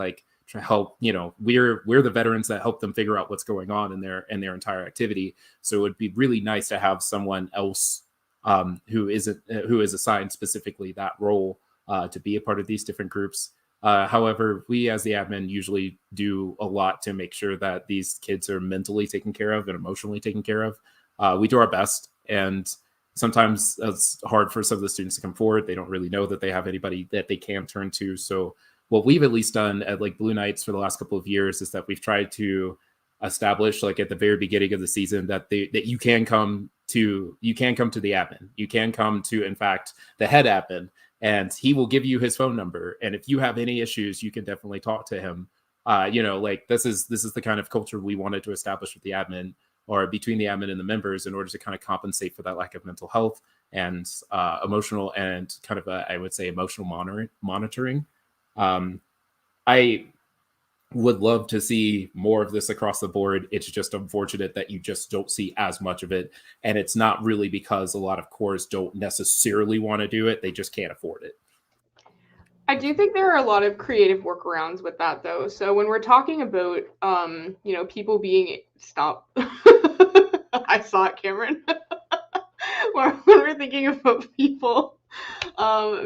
help. We're the veterans that help them figure out what's going on in their entire activity. So it would be really nice to have someone else who is assigned specifically that role to be a part of these different groups. However, we as the admin usually do a lot to make sure that these kids are mentally taken care of and emotionally taken care of. We do our best, and sometimes it's hard for some of the students to come forward. They don't really know that they have anybody that they can turn to. So what we've at least done at Blue Knights for the last couple of years is that we've tried to establish at the very beginning of the season that you can come to the admin. You can come to, in fact, the head admin, and he will give you his phone number. And if you have any issues, you can definitely talk to him. This is the kind of culture we wanted to establish with the admin, or between the admin and the members, in order to kind of compensate for that lack of mental health and emotional and kind of I would say emotional monitoring. I would love to see more of this across the board. It's just unfortunate that you just don't see as much of it. And it's not really because a lot of corps don't necessarily want to do it. They just can't afford it. I do think there are a lot of creative workarounds with that, though. So when we're talking about, people being stop. I saw it, Cameron. When we're thinking about people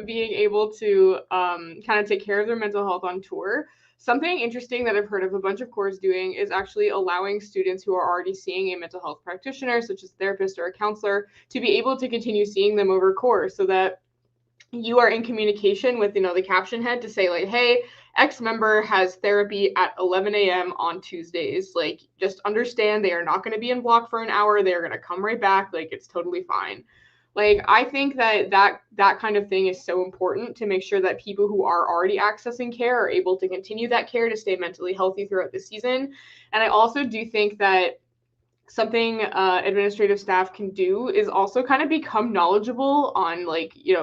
being able to kind of take care of their mental health on tour, something interesting that I've heard of a bunch of corps doing is actually allowing students who are already seeing a mental health practitioner, such as a therapist or a counselor, to be able to continue seeing them over corps, so that you are in communication with, the caption head to say hey, X member has therapy at 11 a.m. on Tuesdays. Just understand they are not going to be in block for an hour. They're going to come right back. It's totally fine. I think that kind of thing is so important to make sure that people who are already accessing care are able to continue that care to stay mentally healthy throughout the season. And I also do think that something administrative staff can do is also kind of become knowledgeable on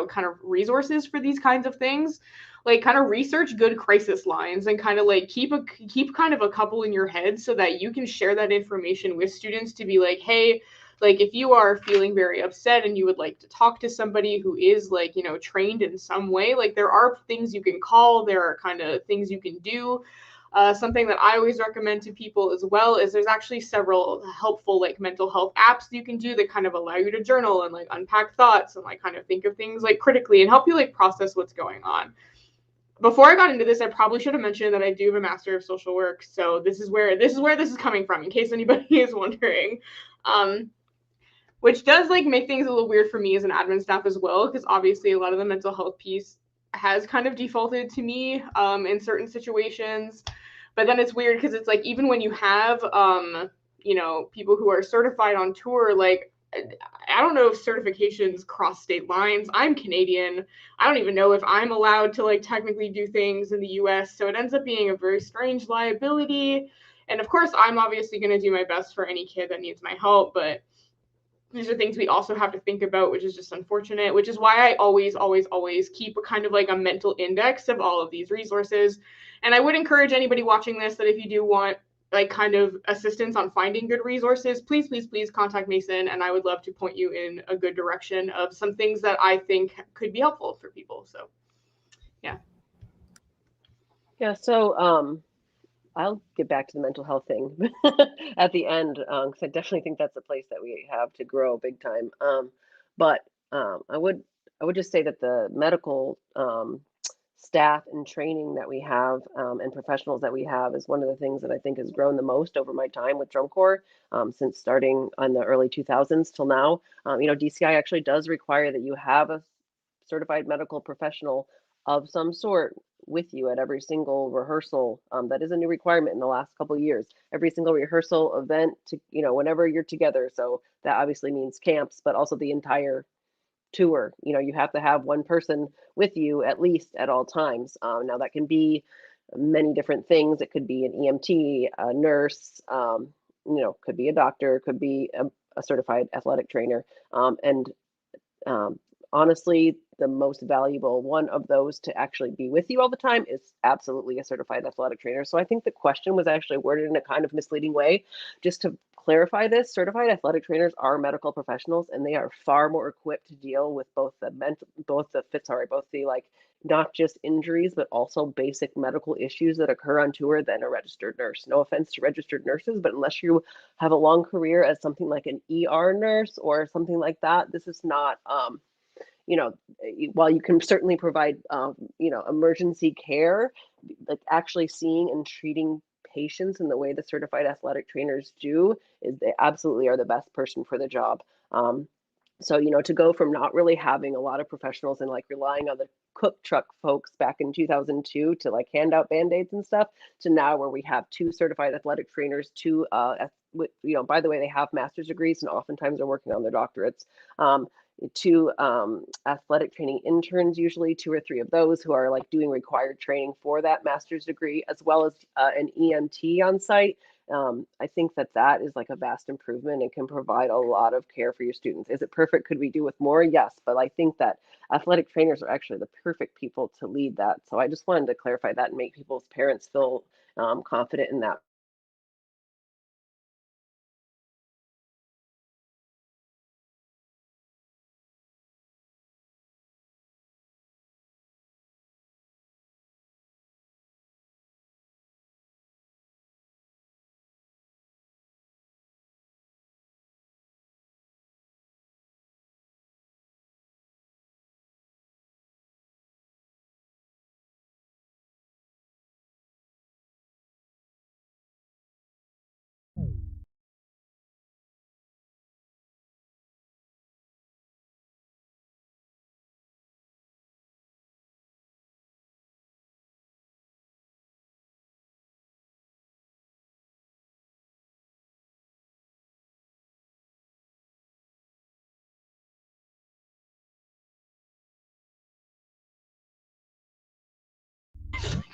kind of resources for these kinds of things, kind of research good crisis lines and kind of keep kind of a couple in your head so that you can share that information with students to be hey, if you are feeling very upset and you would like to talk to somebody who is trained in some way, there are things you can call, there are kind of things you can do. Something that I always recommend to people as well is there's actually several helpful mental health apps you can do that kind of allow you to journal and unpack thoughts and kind of think of things critically and help you process what's going on. Before I got into this, I probably should have mentioned that I do have a Master of Social Work, so this is where this is coming from, in case anybody is wondering. Which does make things a little weird for me as an admin staff as well, because obviously a lot of the mental health piece has kind of defaulted to me in certain situations. But then it's weird because it's like, even when you have, people who are certified on tour, like, I don't know if certifications cross state lines. I'm Canadian. I don't even know if I'm allowed to, like, technically do things in the US. So it ends up being a very strange liability. And of course, I'm obviously going to do my best for any kid that needs my help. But these are things we also have to think about, which is just unfortunate, which is why I always, always, always keep a kind of like a mental index of all of these resources. And I would encourage anybody watching this that if you do want like kind of assistance on finding good resources, please, please, please contact Mason, and I would love to point you in a good direction of some things that I think could be helpful for people. So, yeah. Yeah, so I'll get back to the mental health thing at the end, because I definitely think that's a place that we have to grow big time. But I would just say that the medical staff and training that we have, and professionals that we have, is one of the things that I think has grown the most over my time with drum corps, since starting in the early 2000s till now. DCI actually does require that you have a certified medical professional of some sort with you at every single rehearsal. That is a new requirement in the last couple of years. Every single rehearsal event, to whenever you're together. So that obviously means camps, but also the entire tour. You have to have one person with you at least at all times. Now that can be many different things. It could be an EMT, a nurse, could be a doctor, could be a certified athletic trainer, and honestly, the most valuable one of those to actually be with you all the time is absolutely a certified athletic trainer. So I think the question was actually worded in a kind of misleading way. Just to clarify this, certified athletic trainers are medical professionals, and they are far more equipped to deal with both the like not just injuries, but also basic medical issues that occur on tour than a registered nurse. No offense to registered nurses, but unless you have a long career as something like an ER nurse or something like that, this is not, while you can certainly provide, emergency care, like actually seeing and treating patients in the way the certified athletic trainers do, is they absolutely are the best person for the job. So, to go from not really having a lot of professionals and like relying on the cook truck folks back in 2002 to like hand out Band-Aids and stuff, to now where we have 2 certified athletic trainers, 2, by the way, they have master's degrees and oftentimes are working on their doctorates. 2 athletic training interns, usually 2 or 3 of those, who are like doing required training for that master's degree, as well as an EMT on site. I think that is like a vast improvement and can provide a lot of care for your students. Is it perfect? Could we do with more? Yes, but I think that athletic trainers are actually the perfect people to lead that. So I just wanted to clarify that and make people's parents feel confident in that.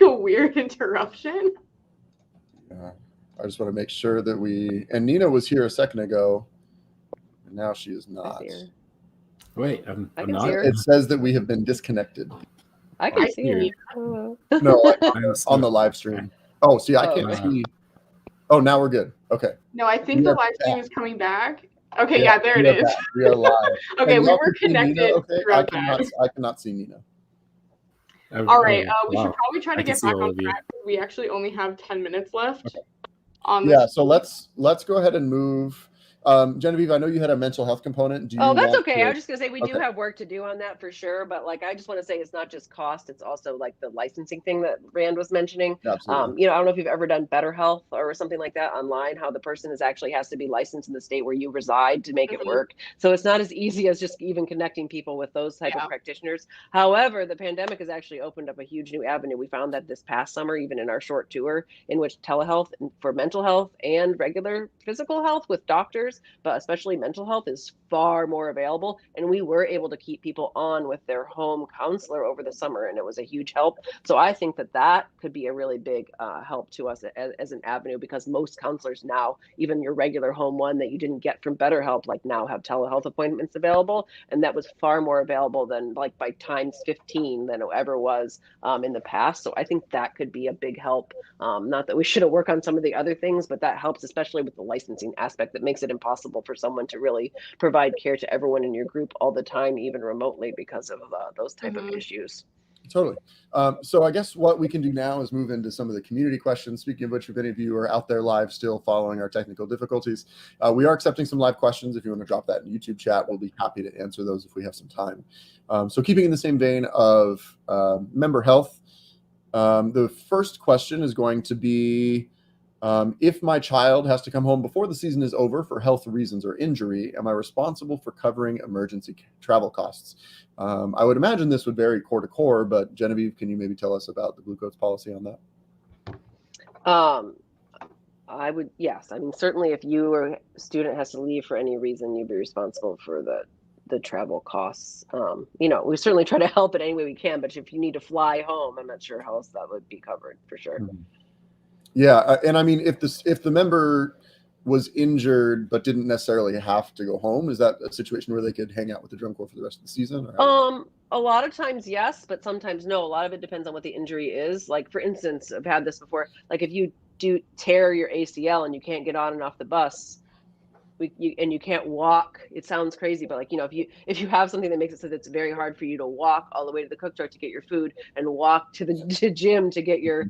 A weird interruption. Yeah. I just want to make sure that and Nina was here a second ago, and now she is not. Wait, I'm not. It says that we have been disconnected. I can see her. No, on the live stream. Oh, see, I can't see. Oh, now we're good. Okay. No, I think the live stream is coming back. Okay, yeah, there it is. Back. We are live. Okay, we were connected. Okay, I cannot see Nina. All right, we should probably try to get back on track. We actually only have 10 minutes left. Okay. So let's go ahead and move. Genevieve, I know you had a mental health component. Do you Oh, that's want okay. to- I was just gonna say we do Okay. have work to do on that for sure. But like, I just want to say it's not just cost; it's also like the licensing thing that Rand was mentioning. Absolutely. I don't know if you've ever done BetterHealth or something like that online. How the person is actually has to be licensed in the state where you reside to make it work. So it's not as easy as just even connecting people with those type of practitioners. However, the pandemic has actually opened up a huge new avenue. We found that this past summer, even in our short tour, in which telehealth for mental health and regular physical health with doctors, but especially mental health, is far more available. And we were able to keep people on with their home counselor over the summer, and it was a huge help. So I think that that could be a really big help to us as an avenue, because most counselors now, even your regular home one that you didn't get from BetterHelp, like now have telehealth appointments available. And that was far more available than like by times 15 than it ever was in the past. So I think that could be a big help. Not that we shouldn't work on some of the other things, but that helps, especially with the licensing aspect that makes it impossible for someone to really provide care to everyone in your group all the time, even remotely, because of those type of issues. Totally. So I guess what we can do now is move into some of the community questions. Speaking of which, if any of you are out there live still following our technical difficulties, we are accepting some live questions. If you want to drop that in YouTube chat, we'll be happy to answer those if we have some time. So keeping in the same vein of member health, the first question is going to be, if my child has to come home before the season is over for health reasons or injury, am I responsible for covering emergency travel costs? I would imagine this would vary core to core, but Genevieve, can you maybe tell us about the Blue Coats policy on that? I would, yes. I mean, certainly if your student has to leave for any reason, you'd be responsible for the travel costs. We certainly try to help it any way we can, but if you need to fly home, I'm not sure how else that would be covered for sure. Yeah, and I mean, if the member was injured but didn't necessarily have to go home, is that a situation where they could hang out with the drum corps for the rest of the season? A lot of times yes, but sometimes no. A lot of it depends on what the injury is. Like, for instance, I've had this before. Like, if you do tear your ACL and you can't get on and off the bus, and you can't walk, it sounds crazy, but like, if you have something that makes it so that it's very hard for you to walk all the way to the cook truck to get your food and walk to the gym to get your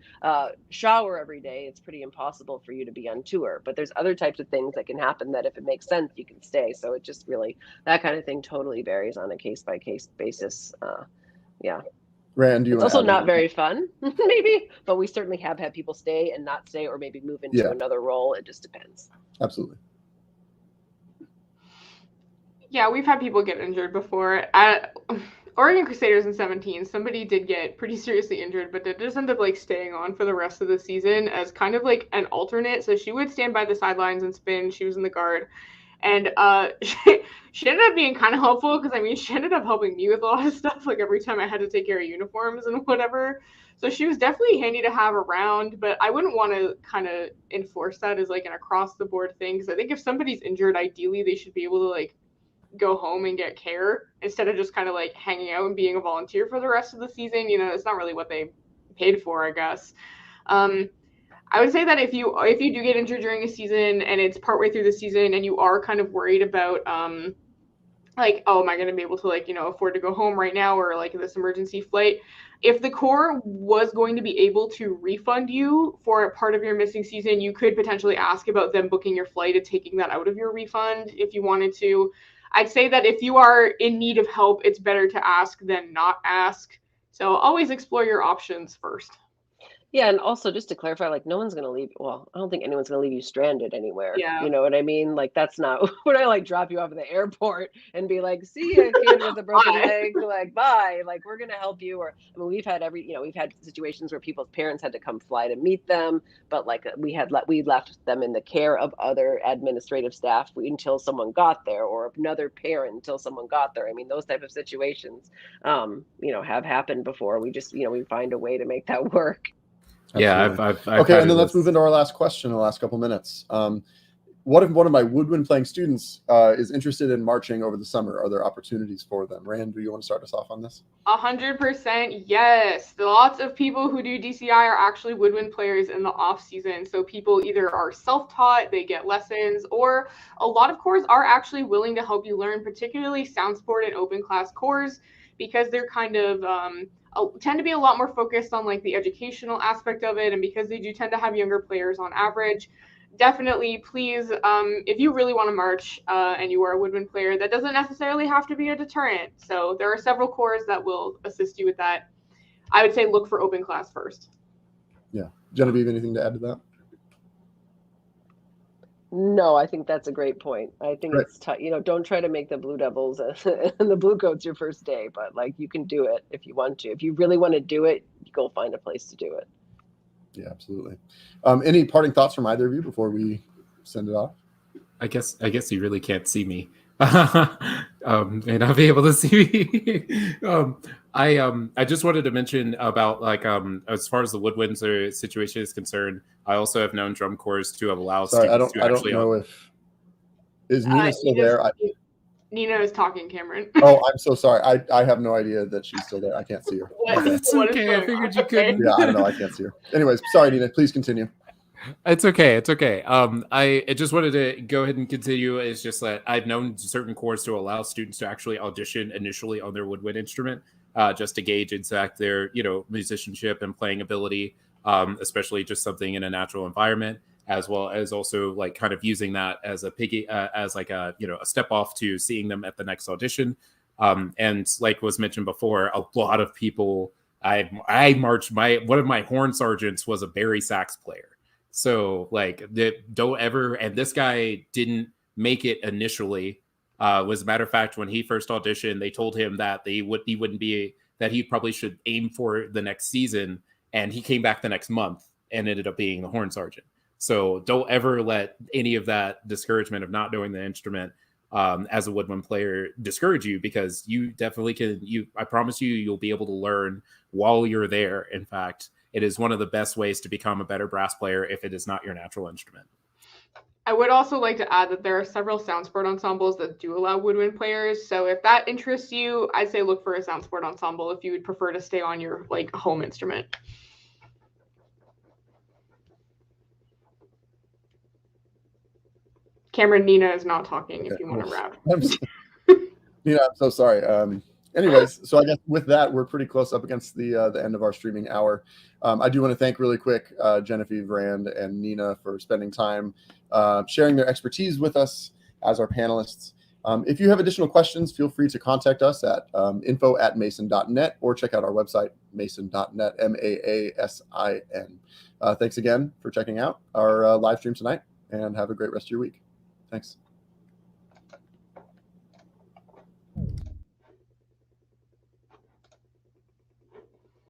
shower every day, it's pretty impossible for you to be on tour. But there's other types of things that can happen that if it makes sense, you can stay. So it just really, that kind of thing totally varies on a case by case basis. Yeah. Rand, it's also not very fun, maybe, but we certainly have had people stay and not stay, or maybe move into another role. It just depends. Absolutely. Yeah, we've had people get injured before. At Oregon Crusaders in 17, somebody did get pretty seriously injured, but did just end up like staying on for the rest of the season as kind of like an alternate. So she would stand by the sidelines and spin. She was in the guard. And she ended up being kind of helpful, because I mean, she ended up helping me with a lot of stuff, like every time I had to take care of uniforms and whatever. So she was definitely handy to have around, but I wouldn't want to kind of enforce that as like an across the board thing, because I think if somebody's injured, ideally they should be able to like go home and get care instead of just kind of like hanging out and being a volunteer for the rest of the season. It's not really what they paid for, I guess. I would say that if you do get injured during a season and it's partway through the season and you are kind of worried about like, oh, am I going to be able to like, afford to go home right now, or like this emergency flight? If the Corps was going to be able to refund you for a part of your missing season, you could potentially ask about them booking your flight and taking that out of your refund if you wanted to. I'd say that if you are in need of help, it's better to ask than not ask. So always explore your options first. Yeah, and also just to clarify, like, no one's gonna leave. Well, I don't think anyone's gonna leave you stranded anywhere. Yeah. You know what I mean? Like, that's not when I like drop you off at the airport and be like, "See ya, kid with a broken leg." Like, bye. Like, we're gonna help you. Or I mean, we've had situations where people's parents had to come fly to meet them, but like we left them in the care of other administrative staff until someone got there, or another parent until someone got there. I mean, those type of situations, have happened before. We just, we find a way to make that work. Absolutely. Yeah, I've okay, and then let's move into our last question in the last couple minutes. What if one of my woodwind playing students is interested in marching over the summer? Are there opportunities for them? Rand, do you want to start us off on this? 100% yes. Lots of people who do DCI are actually woodwind players in the off season. So people either are self-taught, they get lessons, or a lot of corps are actually willing to help you learn, particularly sound sport and open class corps, because they're kind of tend to be a lot more focused on like the educational aspect of it, and because they do tend to have younger players on average. definitely please, if you really want to march and you are a woodwind player, that doesn't necessarily have to be a deterrent. So there are several corps that will assist you with that. I would say look for open class first. Yeah. Genevieve, anything to add to that? No, I think that's a great point. I think Right. it's tough. Don't try to make the Blue Devils and the Bluecoats your first day, but like you can do it if you want to. If you really want to do it, go find a place to do it. Yeah, absolutely. Any parting thoughts from either of you before we send it off? I guess you really can't see me. May not be able to see me. I just wanted to mention about as far as the woodwinds situation is concerned, I also have known drum corps to have allowed Sorry, students to I don't actually know if Nina still there. Nina is talking, Cameron. Oh, I'm so sorry. I have no idea that she's still there. I can't see her. That's okay. I figured you couldn't. Yeah, I don't know. I can't see her. Anyways, sorry, Nina. Please continue. It's okay. It's okay. I just wanted to go ahead and continue. It's just that I've known certain corps to allow students to actually audition initially on their woodwind instrument, just to gauge exact their musicianship and playing ability, especially just something in a natural environment, as well as also like kind of using that as a as like a a step off to seeing them at the next audition. And like was mentioned before, a lot of people. I marched one of my horn sergeants was a bari sax player. So don't ever, and this guy didn't make it initially. Was a matter of fact, when he first auditioned, they told him that he wouldn't be, that he probably should aim for the next season. And he came back the next month and ended up being the horn sergeant. So don't ever let any of that discouragement of not knowing the instrument as a woodwind player discourage you, because you definitely can. I promise you'll be able to learn while you're there. In fact, it is one of the best ways to become a better brass player if it is not your natural instrument. I would also like to add that there are several sound sport ensembles that do allow woodwind players. So if that interests you, I'd say look for a sound sport ensemble if you would prefer to stay on your home instrument. Cameron, Nina is not talking. Okay. If you want to wrap. Nina, I'm so sorry. Anyways, so I guess with that, we're pretty close up against the end of our streaming hour. I do want to thank really quick Genevieve, Rand, and Nina for spending time sharing their expertise with us as our panelists. If you have additional questions, feel free to contact us at info@maasin.net or check out our website, maasin.net, MAASIN. Thanks again for checking out our live stream tonight, and have a great rest of your week. Thanks.